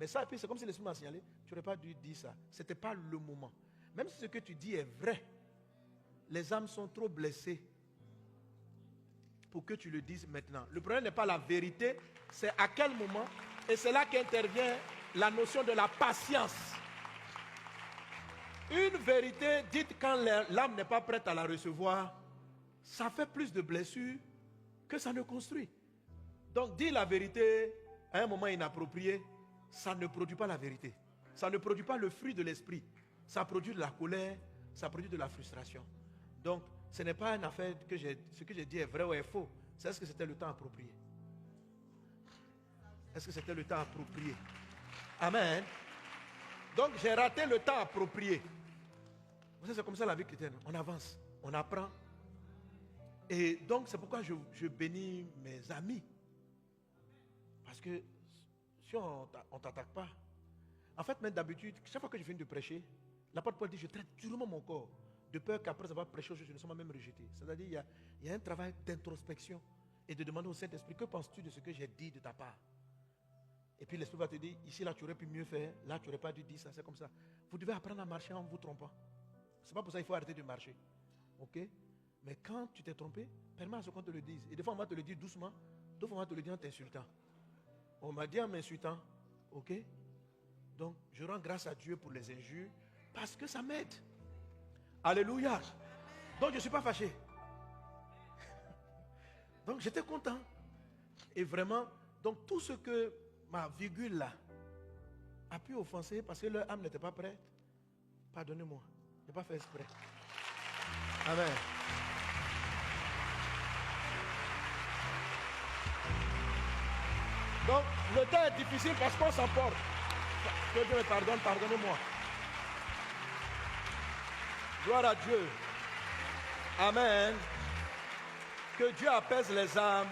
Mais ça, et puis c'est comme si l'Esprit m'a signalé, tu n'aurais pas dû dire ça. Ce n'était pas le moment. Même si ce que tu dis est vrai, les âmes sont trop blessées pour que tu le dises maintenant. Le problème n'est pas la vérité, c'est à quel moment. Et c'est là qu'intervient la notion de la patience. Une vérité dite quand l'âme n'est pas prête à la recevoir, ça fait plus de blessures que ça ne construit. Donc dire la vérité à un moment inapproprié, ça ne produit pas la vérité. Ça ne produit pas le fruit de l'esprit. Ça produit de la colère, ça produit de la frustration. Donc ce n'est pas une affaire que ce que j'ai dit est vrai ou est faux. C'est est-ce que c'était le temps approprié? Est-ce que c'était le temps approprié? Amen. Donc j'ai raté le temps approprié. Vous savez, c'est comme ça la vie chrétienne. On avance, on apprend. Et donc c'est pourquoi je bénis mes amis. Parce que si on ne t'attaque pas. En fait, même d'habitude, chaque fois que je finis de prêcher, l'apôtre Paul dit, je traite durement mon corps. De peur qu'après avoir prêché, je ne sois même rejeté. C'est-à-dire, il y a un travail d'introspection et de demander au Saint-Esprit, que penses-tu de ce que j'ai dit de ta part? Et puis l'Esprit va te dire, ici, là, tu aurais pu mieux faire, là, tu n'aurais pas dû dire ça, c'est comme ça. Vous devez apprendre à marcher en vous trompant. Ce n'est pas pour ça qu'il faut arrêter de marcher. Ok? Mais quand tu t'es trompé, permets à ce qu'on te le dise. Et des fois, on va te le dire doucement, d'autres fois, on va te le dire en t'insultant. On m'a dit en m'insultant, ok? Donc, je rends grâce à Dieu pour les injures, parce que ça m'aide. Alléluia. Donc, je ne suis pas fâché. Donc, j'étais content. Et vraiment, donc tout ce que ma virgule là a pu offenser parce que leur âme n'était pas prête, pardonnez-moi. Je n'ai pas fait exprès. Amen. Donc, le temps est difficile parce qu'on s'emporte. Que Dieu me pardonne, pardonnez-moi. Gloire à Dieu. Amen. Que Dieu apaise les âmes,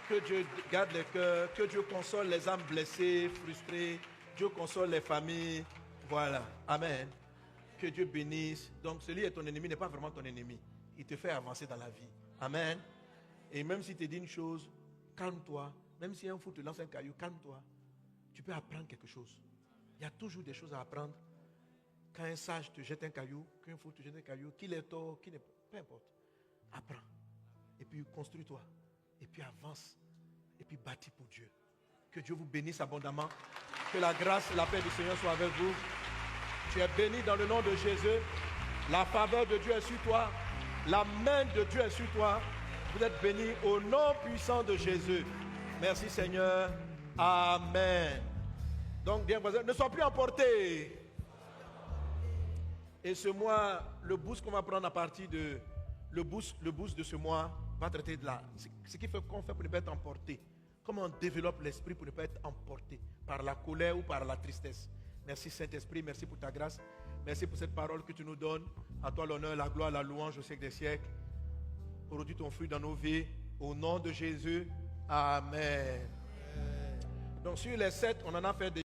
que Dieu garde les cœurs, que Dieu console les âmes blessées, frustrées. Dieu console les familles. Voilà. Amen. Que Dieu bénisse. Donc, celui qui est ton ennemi n'est pas vraiment ton ennemi. Il te fait avancer dans la vie. Amen. Et même s'il te dit une chose, calme-toi. Même si un fou te lance un caillou, calme-toi. Tu peux apprendre quelque chose. Il y a toujours des choses à apprendre. Quand un sage te jette un caillou, qu'un fou te jette un caillou, qu'il est tort, qu'il n'est pas, peu importe. Apprends. Et puis construis-toi. Et puis avance. Et puis bâtis pour Dieu. Que Dieu vous bénisse abondamment. Que la grâce et la paix du Seigneur soient avec vous. Tu es béni dans le nom de Jésus. La faveur de Dieu est sur toi. La main de Dieu est sur toi. Vous êtes bénis au nom puissant de Jésus. Merci Seigneur. Amen. Donc, bien voisin, ne sois plus emporté. Et ce mois, le boost qu'on va prendre à partir de le boost de ce mois va traiter de là. Ce qui fait qu'on fait pour ne pas être emporté. Comment on développe l'esprit pour ne pas être emporté par la colère ou par la tristesse. Merci Saint-Esprit, merci pour ta grâce. Merci pour cette parole que tu nous donnes. À toi l'honneur, la gloire, la louange au siècle des siècles. Produis ton fruit dans nos vies. Au nom de Jésus. Amen. Donc sur les 7, on en a fait des